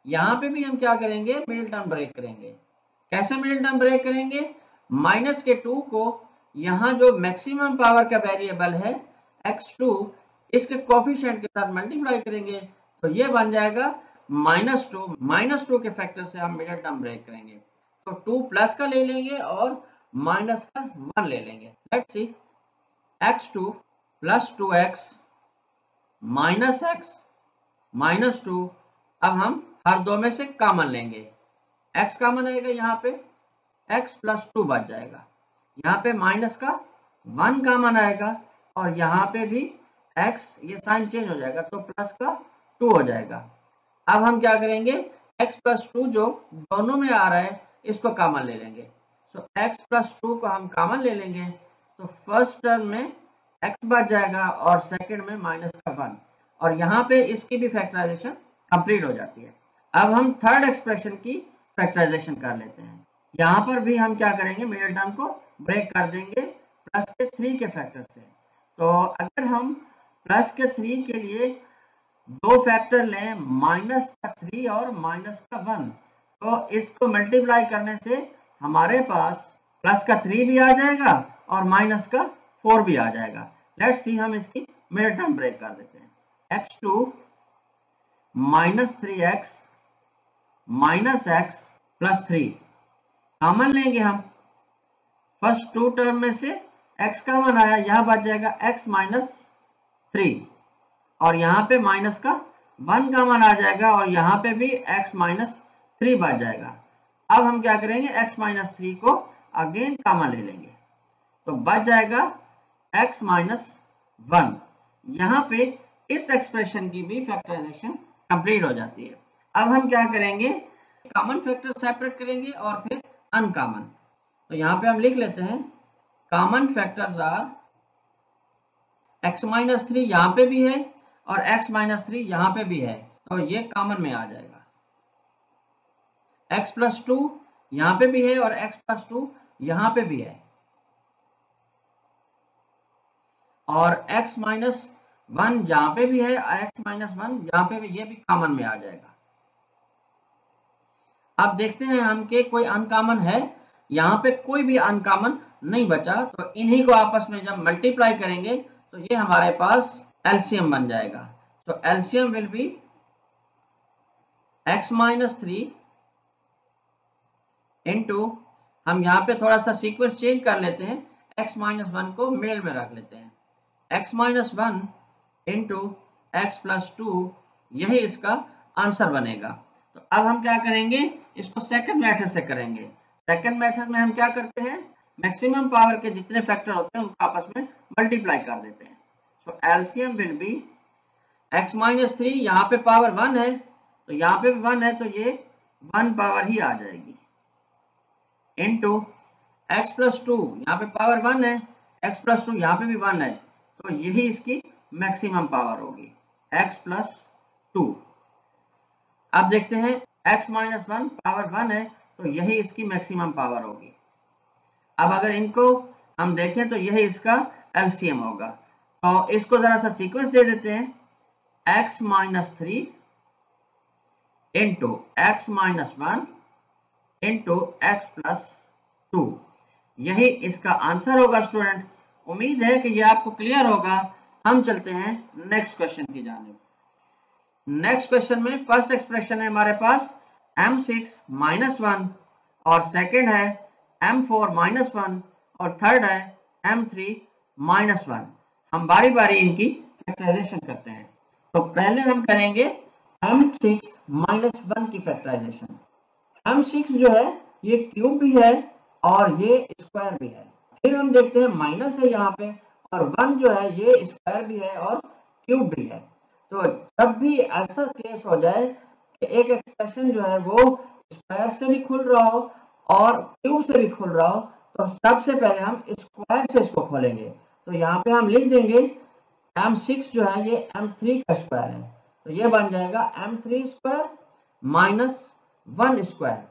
यहाँ पे भी हम क्या करेंगे, मिडिल टर्म ब्रेक करेंगे। कैसे मिडिल टर्म ब्रेक करेंगे, माइनस के 2 को यहाँ जो मैक्सिमम पावर का वेरिएबल है x2 इसके कोफिशिएंट के साथ मल्टीप्लाई करेंगे तो ये बन जाएगा माइनस टू के फैक्टर से हम मिडिल टर्म ब्रेक करेंगे तो 2 प्लस का ले लेंगे और माइनस का 1 ले लेंगे। Let's C x2 plus 2x minus x minus 2। अब हम हर दो में से कॉमन लेंगे, x कॉमन आएगा यहाँ पे, x प्लस 2 बच जाएगा, यहाँ पे माइनस का 1 कॉमन आएगा और यहाँ पे भी x ये साइन चेंज हो जाएगा तो प्लस का 2 हो जाएगा। अब हम क्या करेंगे, x प्लस 2 जो दोनों में आ रहा है इसको कॉमन ले लेंगे। सो x प्लस 2 को हम कॉमन ले लेंगे तो फर्स्ट टर्म में x बच जाएगा और सेकंड में माइनस का 1 और यहाँ पे इसकी भी फैक्टराइजेशन कंप्लीट हो जाती है। अब हम थर्ड एक्सप्रेशन की फैक्टराइजेशन कर लेते हैं। यहाँ पर भी हम क्या करेंगे, मिडिल टर्म को ब्रेक कर देंगे प्लस के 3 के फैक्टर से। तो अगर हम प्लस के 3 के लिए दो फैक्टर लें, माइनस का 3 और माइनस का 1, तो इसको मल्टीप्लाई करने से हमारे पास प्लस का 3 भी आ जाएगा और माइनस का 4 भी आ जाएगा। लेट्स सी हम इसकी मिडिल टर्म ब्रेक कर देते हैं। x2 minus 3x minus x plus 3 common लेंगे हम, फर्स्ट 2 टर्म में से x कॉमन आया, यहाँ बच जाएगा x माइनस 3 और यहाँ पे माइनस का 1 कॉमन आ जाएगा और यहाँ पे भी x माइनस 3 बच जाएगा। अब हम क्या करेंगे, x माइनस 3 को अगेन कॉमन ले लेंगे तो बच जाएगा x माइनस 1। यहाँ पे इस एक्सप्रेशन की भी फैक्टराइजेशन कंप्लीट हो जाती है। अब हम क्या करेंगे, कॉमन फैक्टर सेपरेट करेंगे और फिर अनकॉमन। तो यहाँ पे हम लिख लेते हैं common factors are x minus 3 यहाँ पे भी है और x माइनस 3 यहाँ पे भी है तो ये कॉमन में आ जाएगा। x प्लस 2 यहाँ पे भी है और x प्लस 2 यहाँ पे भी है और x माइनस 1 यहाँ पे भी है और x माइनस 1 यहाँ पे भी, ये भी कॉमन में आ जाएगा। अब देखते हैं हम के कोई अनकॉमन है, यहाँ पे कोई भी अनकॉमन नहीं बचा तो इन्हीं को आपस में जब मल्टीप्लाई करेंगे तो ये हमारे पास एलसीएम बन जाएगा। तो LCM will be x minus 3 into, हम यहाँ पे थोड़ा सा सीक्वेंस चेंज कर लेते हैं, x माइनस 1 को मिडिल में रख लेते हैं, x minus 1 into x plus 2, यही इसका आंसर बनेगा। तो अब हम क्या करेंगे, इसको सेकंड मेथड से करेंगे। सेकंड मेथड में हम क्या करते हैं, मैक्सिमम पावर के जितने फैक्टर होते हैं उनको आपस में मल्टीप्लाई कर देते हैं। So LCM will be x minus 3, यहाँ पे पावर 1 है तो यहाँ पे भी 1 है तो ये 1 पावर ही आ जाएगी, इंटू x प्लस 2, यहाँ पे पावर 1 है, x प्लस 2 यहाँ पे भी 1 है तो यही इसकी मैक्सिमम पावर होगी, x प्लस 2। अब देखते हैं x माइनस 1 पावर 1 है तो यही इसकी मैक्सिमम पावर होगी। अब अगर इनको हम देखें तो यही इसका एलसीएम होगा। तो इसको जरा सा सीक्वेंस दे देते हैं, x minus 3 into x minus 1 into x plus 2, यही इसका आंसर होगा स्टूडेंट। उम्मीद है कि ये आपको क्लियर होगा। हम चलते हैं नेक्स्ट क्वेश्चन की जानिब। नेक्स्ट क्वेश्चन में फर्स्ट एक्सप्रेशन है हमारे पास m6 -1 और सेकंड है m4 -1 और थर्ड है m3 -1। हम बारी बारी इनकी फैक्टराइजेशन करते हैं। तो पहले हम करेंगे m6 -1 की फैक्टराइजेशन। m6 जो है ये क्यूब भी है और ये स्क्वायर भी है। फिर हम देखते हैं माइनस है यहाँ पे और 1 जो है ये स्क्वायर भी है और क्यूब भी है। तो जब भी ऐसा केस हो जाए कि एक एक्सप्रेशन जो है वो स्क्वायर से भी खुल रहा हो और क्यूब से भी खुल रहा हो, तो सबसे पहले हम स्क्वायर से इसको खोलेंगे। तो यहाँ पे हम लिख देंगे m6 जो है ये m3 का स्क्वायर है, तो ये बन जाएगा m3 स्क्वायर माइनस 1 स्क्वायर।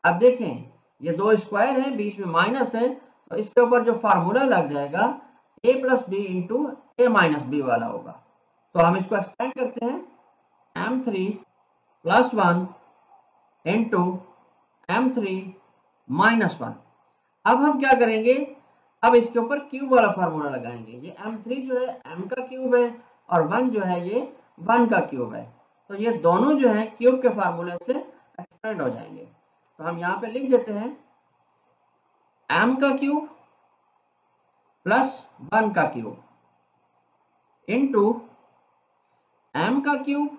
अब देखें ये दो स्क्वायर है, बीच में माइनस है, तो इसके ऊपर जो फार्मूला लग जाएगा a plus b into a minus b वाला होगा। तो हम इसको एक्सपेंड करते हैं m3 plus 1 into m3 minus 1। अब हम क्या करेंगे, अब इसके ऊपर क्यूब वाला फार्मूला लगाएंगे। ये m3 जो है m का क्यूब है और 1 जो है ये 1 का क्यूब है, तो ये दोनों जो है क्यूब के फार्मूले से एक्सपेंड हो जाएंगे। तो हम यहाँ पे लिख देते हैं m का क्यूब प्लस 1 का क्यूब इंटू m का क्यूब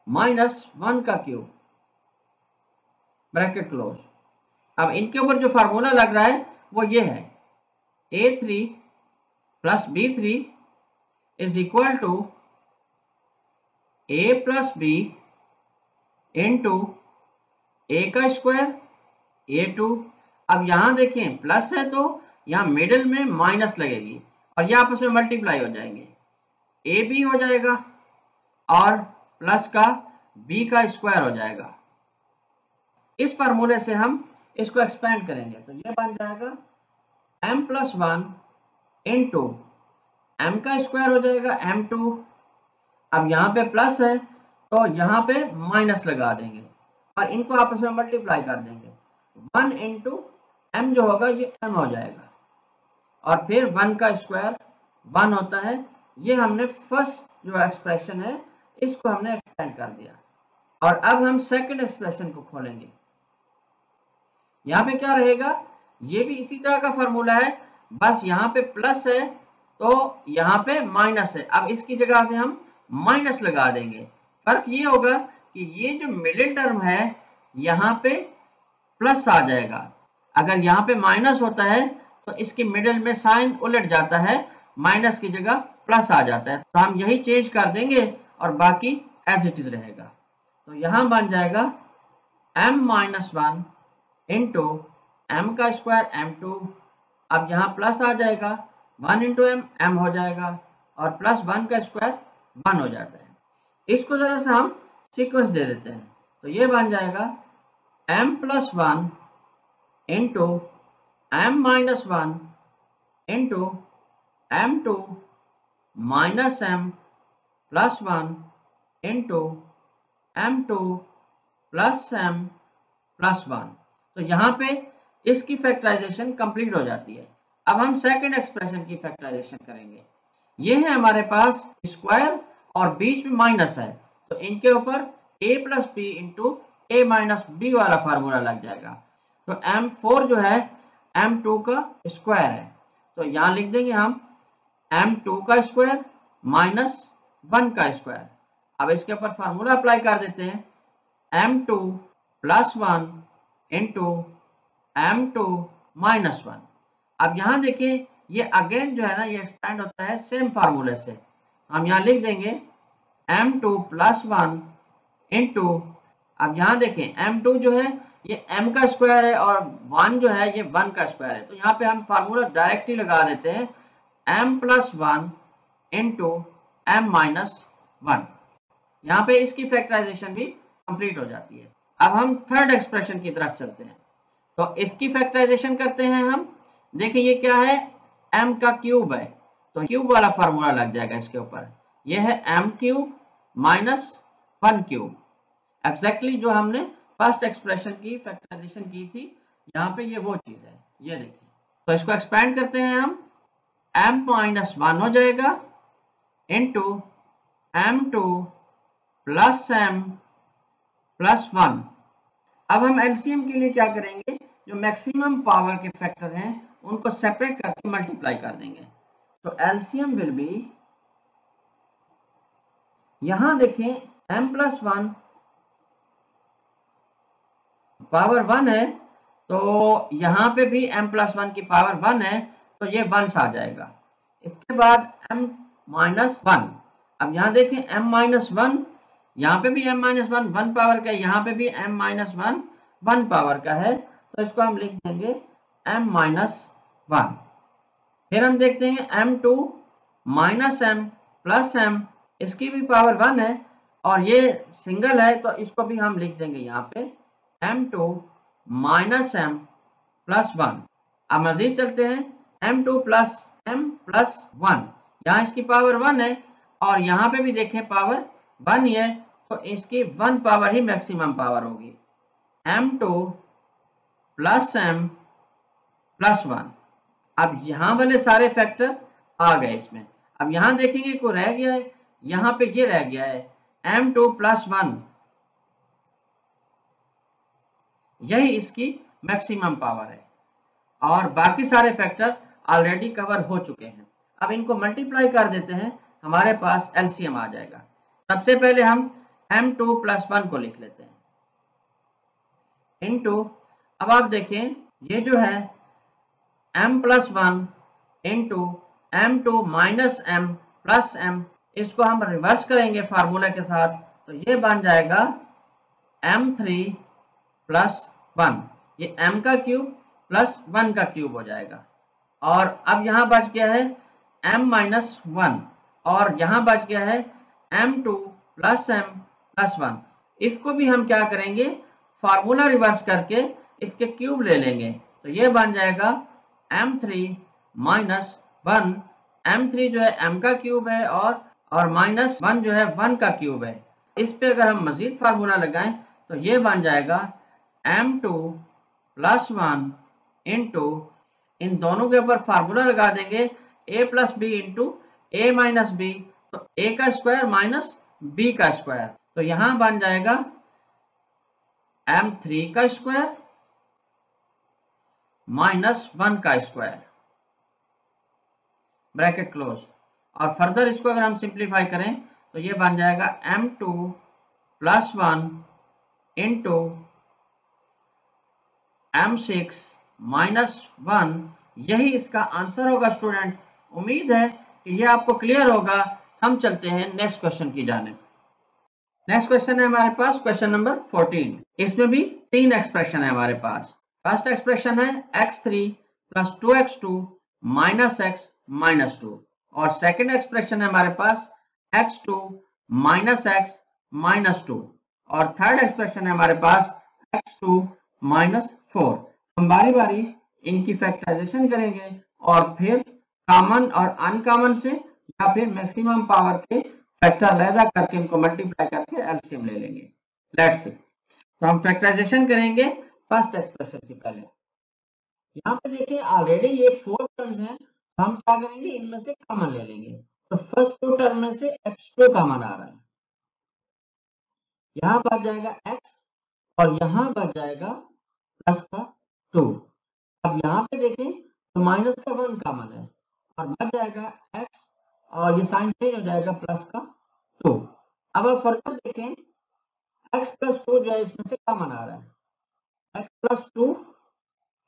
माइनस 1 का क्यूब, ब्रैकेट क्लोज। अब इनके ऊपर जो फार्मूला लग रहा है वो ये है a3 plus b3 is equal to a plus b into a का स्क्वायर a2। अब यहां देखें प्लस है तो यहां मिडिल में माइनस लगेगी और ये आपस में मल्टीप्लाई हो जाएंगे, ए बी हो जाएगा और प्लस का b का स्क्वायर हो जाएगा। इस फार्मूले से हम इसको एक्सपेंड करेंगे तो ये बन जाएगा m प्लस 1 इंटू m का स्क्वायर हो जाएगा m2। अब यहाँ पे प्लस है तो यहाँ पे माइनस लगा देंगे और इनको आपस में मल्टीप्लाई कर देंगे। 1 इंटू m जो होगा ये m हो जाएगा और फिर 1 का स्क्वायर 1 होता है। ये हमने फर्स्ट जो एक्सप्रेशन है इसको हमने एक्सपेंड कर दिया और अब हम सेकंड एक्सप्रेशन को खोलेंगे। यहाँ पे क्या रहेगा, ये भी इसी तरह का फॉर्मूला है, बस यहाँ पे प्लस है तो यहाँ पे माइनस है। अब इसकी जगह पे हम माइनस लगा देंगे। फर्क ये होगा कि ये जो मिडिल टर्म है यहाँ पे प्लस आ जाएगा, अगर यहाँ पे माइनस होता है तो इसके मिडिल में साइन उलट जाता है, माइनस की जगह प्लस आ जाता है। तो हम यही चेंज कर देंगे और बाकी एज इट इज रहेगा। तो यहाँ बन जाएगा m माइनस 1 इंटू m का स्क्वायर m2। अब यहाँ प्लस आ जाएगा 1 इंटू m हो जाएगा और प्लस 1 का स्क्वायर 1 हो जाता है। इसको जरा सा हम सीक्वेंस दे देते हैं तो ये बन जाएगा m plus 1 into m minus 1 into m2 minus m plus 1 into m2 plus m plus 1। तो यहाँ पे इसकी फैक्टराइजेशन कंप्लीट हो जाती है। अब हम सेकंड एक्सप्रेशन की फैक्टराइजेशन करेंगे। ये है हमारे पास स्क्वायर और बीच में माइनस है, तो इनके ऊपर a plus b into a minus b वाला फार्मूला लग जाएगा। तो m4 जो है m2 का स्क्वायर है, तो यहाँ लिख देंगे हम m2 का स्क्वायर माइनस 1 का स्क्वायर। अब इसके ऊपर फार्मूला अप्लाई कर देते हैं m2 plus 1 into m2 minus 1। अब यहाँ देखिए ये अगेन जो है ना ये एक्सपेंड होता है सेम फार्मूले से। हम यहाँ लिख देंगे m2 प्लस 1 इंटू, अब यहाँ देखें m2 जो है ये m का स्क्वायर है और 1 जो है ये 1 का स्क्वायर है, तो यहाँ पे हम फार्मूला डायरेक्टली लगा देते हैं m plus 1 into m minus 1। यहाँ पे इसकी फैक्टराइजेशन भी कंप्लीट हो जाती है। अब हम थर्ड एक्सप्रेशन की तरफ चलते हैं तो इसकी फैक्टराइजेशन करते हैं हम। देखिए ये क्या है, m का क्यूब है, तो क्यूब वाला फार्मूला लग जाएगा इसके ऊपर। ये है m cube minus 1 cube, exactly जो हमने फर्स्ट एक्सप्रेशन की फैक्टराइजेशन की थी, यहाँ पे ये वो चीज है। ये देखिए तो इसको एक्सपेंड करते हैं हम, m माइनस 1 हो जाएगा into m2 plus m plus 1। अब हम एलसीएम के लिए क्या करेंगे, जो मैक्सिमम पावर के फैक्टर हैं उनको सेपरेट करके मल्टीप्लाई कर देंगे। तो एलसीएम विल बी, यहां देखें m प्लस 1 पावर 1 है, तो यहां पे भी m प्लस 1 की पावर 1 है, तो ये 1 आ जाएगा। इसके बाद m माइनस 1, अब यहां देखें m माइनस 1, यहाँ पे भी m माइनस 1 1 पावर का है, यहाँ पे भी m माइनस 1 1 पावर का है, तो इसको हम लिख देंगे m माइनस 1। फिर हम देखते हैं m2 minus m plus m, इसकी भी पावर 1 है और ये सिंगल है, तो इसको भी हम लिख देंगे यहाँ पे m2 माइनस m प्लस 1। अब मजीद चलते हैं, m2 प्लस m प्लस 1, यहाँ इसकी पावर 1 है और यहाँ पे भी देखें पावर 1 ही है, तो इसकी 1 पावर ही मैक्सिमम पावर होगी, m2 प्लस m प्लस 1। अब यहाँ वाले सारे फैक्टर आ गए इसमें। अब यहाँ देखेंगे को रह गया है, यहाँ पे ये रह गया है m2 प्लस 1, यही इसकी मैक्सिमम पावर है और बाकी सारे फैक्टर ऑलरेडी कवर हो चुके हैं। अब इनको मल्टीप्लाई कर देते हैं, हमारे पास एलसीएम आ जाएगा। सबसे पहले हम m2 प्लस 1 को लिख लेते हैं इनटू, अब आप देखें ये जो है m plus 1 into m2 minus m plus m, इसको हम रिवर्स करेंगे फार्मूला के साथ, तो ये बन जाएगा m3 प्लस 1, ये m का क्यूब प्लस 1 का क्यूब हो जाएगा। और अब यहाँ बच गया है m माइनस 1 और यहाँ बच गया है m2 प्लस m प्लस 1। इसको भी हम क्या करेंगे, फार्मूला रिवर्स करके इसके क्यूब ले लेंगे, तो ये बन जाएगा m3 माइनस 1, m3 जो है m का क्यूब है और माइनस 1 जो है 1 का क्यूब है। इस पे अगर हम मजीद फार्मूला लगाएं तो ये बन जाएगा m2 प्लस 1 इंटू, इन दोनों के ऊपर फार्मूला लगा देंगे a plus b into a minus b, तो a का स्क्वायर माइनस b का स्क्वायर, तो यहां बन जाएगा m3 का स्क्वायर माइनस 1 का स्क्वायर, ब्रैकेट क्लोज। और फर्दर इसको अगर हम सिंप्लीफाई करें तो ये बन जाएगा m2 plus 1 into m6 minus 1, यही इसका आंसर होगा स्टूडेंट। उम्मीद है कि ये आपको क्लियर होगा। हम चलते हैं नेक्स्ट क्वेश्चन की जानिब। नेक्स्ट क्वेश्चन है हमारे पास क्वेश्चन नंबर 14। इसमें भी 3 एक्सप्रेशन है हमारे पास। फर्स्ट एक्सप्रेशन है x3 plus 2x2 minus x minus 2, और सेकेंड एक्सप्रेशन है हमारे पास x2 माइनस x माइनस 2, और थर्ड एक्सप्रेशन है हमारे पास x2 माइनस 4। हम बारी बारी इनकी फैक्टराइजेशन करेंगे और फिर कॉमन और अनकॉमन से या फिर मैक्सिमम पावर के फैक्टर अलग करके इनको मल्टीप्लाई करके एलसीएम ले लेंगे। लेट्स सी, तो हम फैक्टराइजेशन करेंगे फर्स्ट एक्सप्रेशन की। पहले यहाँ पे देखिए ऑलरेडी ये 4 टर्म्स हैं, हम क्या करेंगे इनमें से कॉमन ले लेंगे। तो फर्स्ट 2 टर्म में से x2 कॉमन आ रहा है, यहाँ बच जाएगा x और यहाँ बच जाएगा प्लस का 2। अब यहाँ पे देखें तो माइनस का 1 कॉमन है और बच जाएगा x और ये साइन चेंज हो जाएगा प्लस का 2। अब आप फर्दर देखें x प्लस 2 जो है इसमें से कॉमन आ रहा है, x plus 2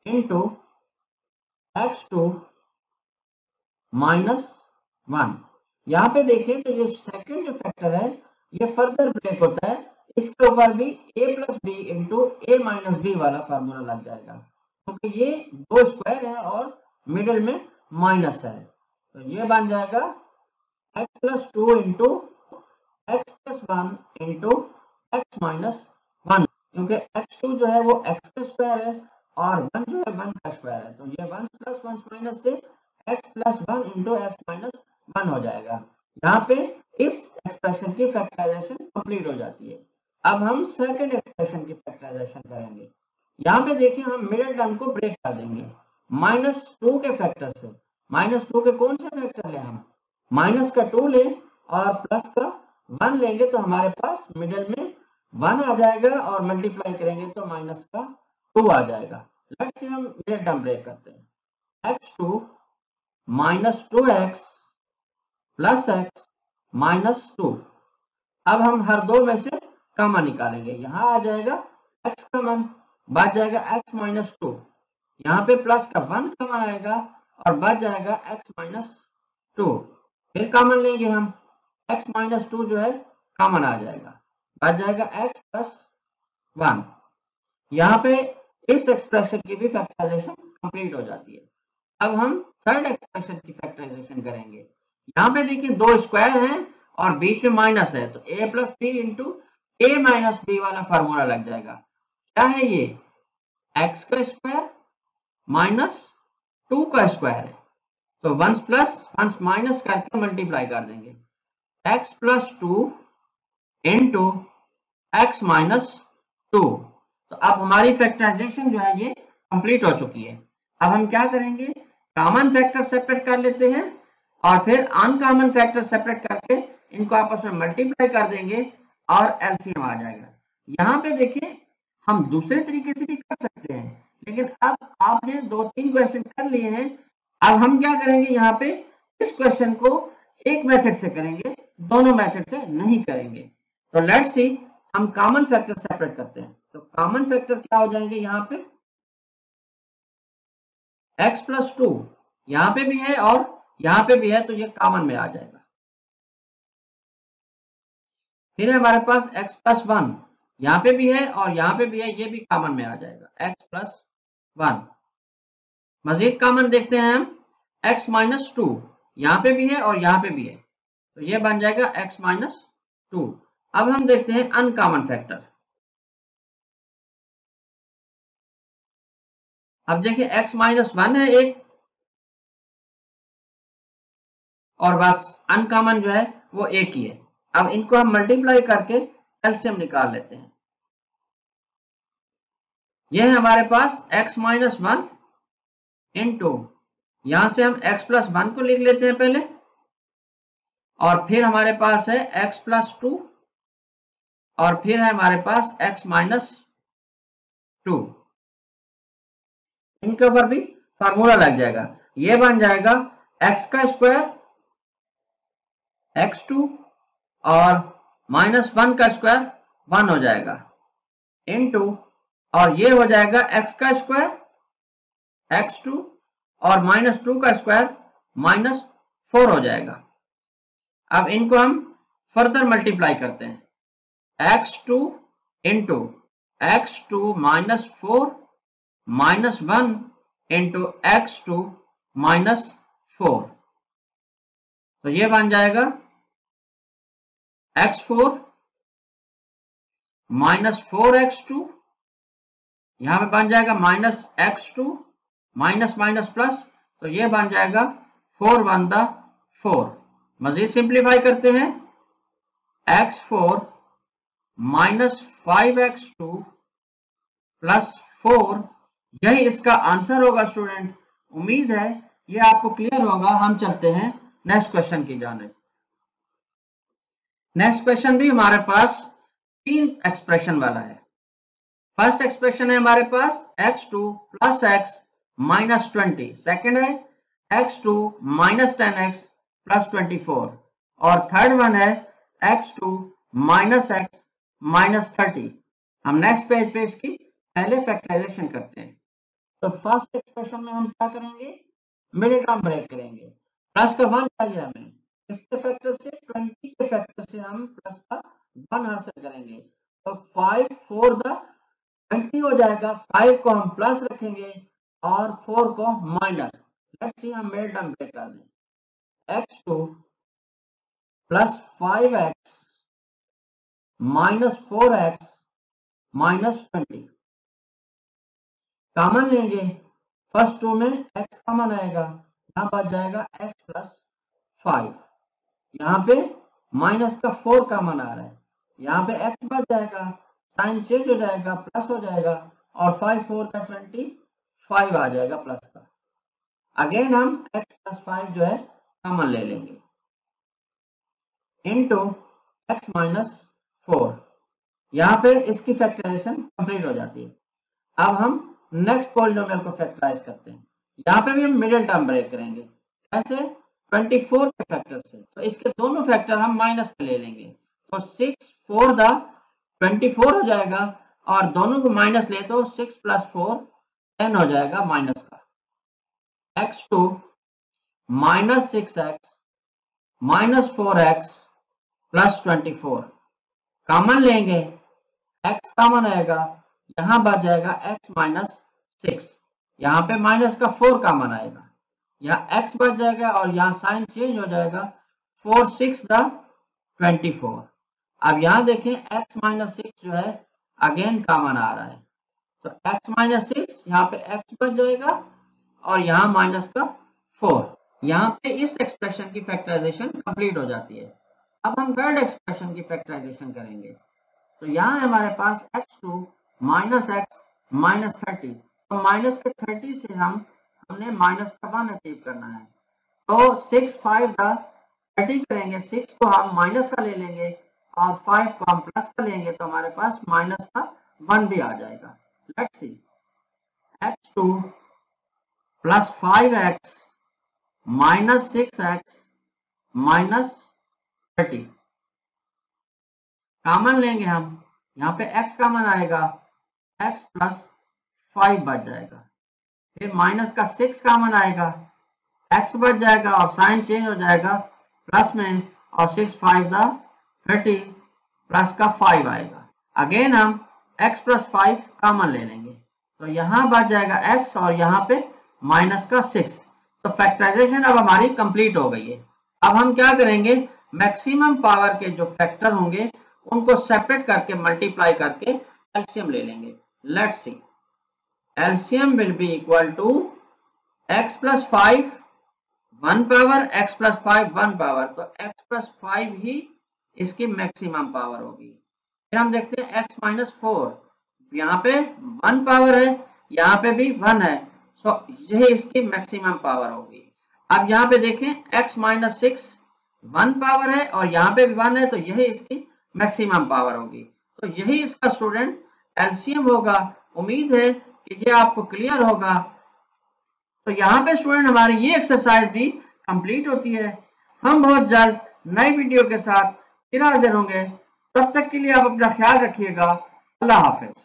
into x2 minus 1। यहाँ पे देखें तो ये सेकंड जो फैक्टर है ये फर्दर ब्रेक होता है, इसके ऊपर भी a plus b into a minus b वाला फार्मूला लग जाएगा, क्योंकि ये 2 स्क्वायर है और मिडिल में माइनस है। तो ये बन जाएगा x plus 2 into x plus 1 into x minus 1, क्योंकि x2 जो है वो x का स्क्वायर है और 1 जो है 1 का स्क्वायर है, तो ये 1 प्लस 1 माइनस से x plus 1 into x minus 1 हो जाएगा। यहाँ पे इस एक्सप्रेशन की फैक्टराइजेशन कंप्लीट हो जाती है। अब हम सेकंड एक्सप्रेशन की फैक्टराइजेशन करेंगे। यहाँ पे देखिए हम मिडिल टर्म को ब्रेक कर देंगे -2 के फैक्टर से। -2 के कौन से फैक्टर ले, हम माइनस का 2 ले और प्लस का 1 लेंगे तो हमारे पास मिडिल में 1 आ जाएगा और मल्टीप्लाई करेंगे तो माइनस का 2 आ जाएगा। लेट्स से हम मिडिल टर्म ब्रेक करते हैं। x2 minus 2x plus x minus 2। अब हम हर दो में से कॉमन निकालेंगे। यहाँ आ जाएगा x कॉमन, बच जाएगा x माइनस 2। यहाँ पे प्लस का 1 कॉमन आएगा और बच जाएगा x माइनस 2। फिर कॉमन लेंगे हम, x माइनस 2 जो है कॉमन आ जाएगा, बच जाएगा x प्लस 1। यहाँ पे इस एक्सप्रेशन की भी फैक्टराइजेशन कंप्लीट हो जाती है। अब हम थर्ड एक्सप्रेशन की फैक्टराइजेशन करेंगे। यहाँ पे देखिए दो स्क्वायर हैं और बीच में माइनस है, तो a plus b into a minus b वाला फार्मूला लग जाएगा। क्या है ये? x का स्क्वायर माइनस 2 का स्क्वायर है, तो 1 प्लस 1 माइनस करके मल्टीप्लाई कर देंगे। x plus 2 into x minus 2। तो अब हमारी फैक्टराइजेशन जो है ये कंप्लीट हो चुकी है। अब हम क्या करेंगे, कॉमन फैक्टर सेपरेट कर लेते हैं और फिर अनकॉमन फैक्टर सेपरेट करके इनको आपस में मल्टीप्लाई कर देंगे और एलसीएम आ जाएगा। यहाँ पे देखिए हम दूसरे तरीके से भी कर सकते हैं, लेकिन अब आपने 2-3 क्वेश्चन कर लिए हैं। अब हम क्या करेंगे, यहाँ पे इस क्वेश्चन को एक मेथड से करेंगे, दोनों मेथड से नहीं करेंगे। तो लेट्स सी, हम कॉमन फैक्टर सेपरेट करते हैं। तो कॉमन फैक्टर क्या हो जाएंगे, यहाँ पे x प्लस 2 यहाँ पे भी है और यहाँ पे भी है, तो ये कॉमन में आ जाएगा। फिर हमारे पास x प्लस 1 यहाँ पे भी है और यहाँ पे भी है, ये भी कॉमन में आ जाएगा x प्लस 1। मजीद कॉमन देखते हैं हम, x माइनस 2 यहाँ पे भी है और यहाँ पे भी है, तो ये बन जाएगा x माइनस 2। अब हम देखते हैं अनकॉमन फैक्टर। अब देखिए x माइनस 1 है एक, और बस अनकॉमन जो है वो एक ही है। अब इनको हम मल्टीप्लाई करके एलसीएम निकाल लेते हैं। ये है हमारे पास x माइनस 1 इंटू, यहां से हम x प्लस 1 को लिख लेते हैं पहले, और फिर हमारे पास है x प्लस 2 और फिर है हमारे पास x माइनस 2। इनके ऊपर भी फार्मूला लग जाएगा, ये बन जाएगा x का स्क्वायर x2 और माइनस 1 का स्क्वायर 1 हो जाएगा, इनटू, और ये हो जाएगा x का स्क्वायर x2 और माइनस 2 का स्क्वायर माइनस 4 हो जाएगा। अब इनको हम फर्दर मल्टीप्लाई करते हैं, x2 into x2 minus 4 minus 1 into x2 minus 4, तो ये बन जाएगा x4 माइनस 4x2, यहां पे बन जाएगा minus x2 minus minus plus, तो ये बन जाएगा 4 1 4। मजीद सिंप्लीफाई करते हैं, x4 माइनस 5x2 प्लस 4, यही इसका आंसर होगा स्टूडेंट। उम्मीद है ये आपको क्लियर होगा। हम चलते हैं नेक्स्ट क्वेश्चन की जानिब। नेक्स्ट क्वेश्चन भी हमारे पास 3 एक्सप्रेशन वाला है। फर्स्ट एक्सप्रेशन है हमारे पास x2 plus x minus 20, second है x2 माइनस 10x प्लस 24, और थर्ड वन है x2 माइनस x माइनस 30। हम नेक्स्ट पेज पे इसकी पहले फैक्टराइजेशन करते हैं। तो फर्स्ट एक्सप्रेशन में हम क्या करेंगे, मिडिल टर्म ब्रेक करेंगे। प्लस का 1 चाहिए हमें, इसके फैक्टर से 20 के फैक्टर से हम प्लस का 1 हासिल करेंगे, तो 5 4 20 हो जाएगा। 5 को हम प्लस रखेंगे और 4 को माइनस। लेट्स सी, हम मिडिल टर्म ब्रेक कर दें, x2 plus 5x minus 4x minus 20। Common लेंगे, फर्स्ट 2 में x कॉमन आएगा, यहाँ बच जाएगा x प्लस 5। यहाँ पे माइनस का 4 कॉमन आ रहा है, यहाँ पे x बच जाएगा, साइन चेंज हो जाएगा, प्लस हो जाएगा, और 5 4 का 25 आ जाएगा प्लस का। अगेन हम x प्लस 5 जो है कॉमन ले लेंगे, इनटू x माइनस 4। यहाँ पे इसकी फैक्टराइजेशन कंप्लीट हो जाती है। अब हम नेक्स्ट पॉलिनोमियल को फैक्टराइज करते हैं। यहाँ पे भी हम मिडिल टर्म ब्रेक करेंगे। कैसे? 24 के फैक्टर से। तो इसके दोनों फैक्टर हम माइनस पे ले लेंगे, तो 6 4 द 24 हो जाएगा, और दोनों को माइनस ले तो 6 + 4 10 हो जाएगा माइनस का। x2 minus 6x minus 4x plus 24 common लेंगे, x कॉमन आएगा, यहाँ बच जाएगा x माइनस 6, यहाँ पे माइनस का 4 कॉमन आएगा, यहाँ x बच जाएगा और यहाँ साइन चेंज हो जाएगा, 4 6 द 24। अब यहाँ देखें x माइनस 6 जो है अगेन कॉमन आ रहा है, तो x माइनस 6 यहाँ पे x बच जाएगा और यहाँ माइनस का 4। यहाँ पे इस एक्सप्रेशन की फैक्टराइजेशन कंप्लीट हो जाती है। अब हम थर्ड एक्सप्रेशन की फैक्टराइजेशन करेंगे। तो यहाँ हमारे पास x2 माइनस x माइनस 30, तो माइनस के 30 से हमने माइनस का 1 अचीव करना है, तो 6 5 द 30 करेंगे, 6 को हम माइनस का ले लेंगे और 5 को हम प्लस का लेंगे, तो हमारे पास माइनस का 1 भी आ जाएगा। Let's see, x2 plus 5x minus 6x minus 30 common लेंगे हम, यहाँ पे x कॉमन आएगा, x प्लस 5 बच जाएगा, फिर माइनस का 6 कॉमन आएगा, x बच जाएगा और साइन चेंज हो जाएगा प्लस में, और 6 5 द 30 प्लस का 5 आएगा। अगेन हम x प्लस 5 कॉमन ले लेंगे, तो यहाँ बच जाएगा x और यहाँ पे माइनस का 6। तो फैक्टराइजेशन अब हमारी कंप्लीट हो गई है। अब हम क्या करेंगे, मैक्सिमम पावर के जो फैक्टर होंगे उनको सेपरेट करके मल्टीप्लाई करके एलसीएम ले लेंगे। Let's see, LCM will be equal to x plus 5 1 power, x plus 5 1 power, तो x प्लस 5 ही इसकी मैक्सिमम पावर होगी। फिर हम देखते हैं x माइनस 4, यहाँ पे 1 पावर है, यहाँ पे भी 1 है, सो यही इसकी मैक्सिमम पावर होगी। अब यहाँ पे देखें x माइनस 6 1 पावर है और यहाँ पे भी 1 है, तो यही इसकी मैक्सिमम पावर होगी। तो यही इसका स्टूडेंट एलसीएम होगा। उम्मीद है कि ये आपको क्लियर होगा। तो यहाँ पे स्टूडेंट हमारी ये एक्सरसाइज भी कंप्लीट होती है। हम बहुत जल्द नई वीडियो के साथ फिर हाजिर होंगे। तब तक के लिए आप अपना ख्याल रखिएगा। अल्लाह हाफिज।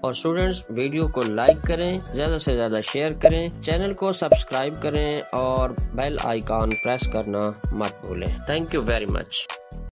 और स्टूडेंट्स, वीडियो को लाइक करें, ज़्यादा से ज़्यादा शेयर करें, चैनल को सब्सक्राइब करें और बेल आइकॉन प्रेस करना मत भूलें। Thank you very much.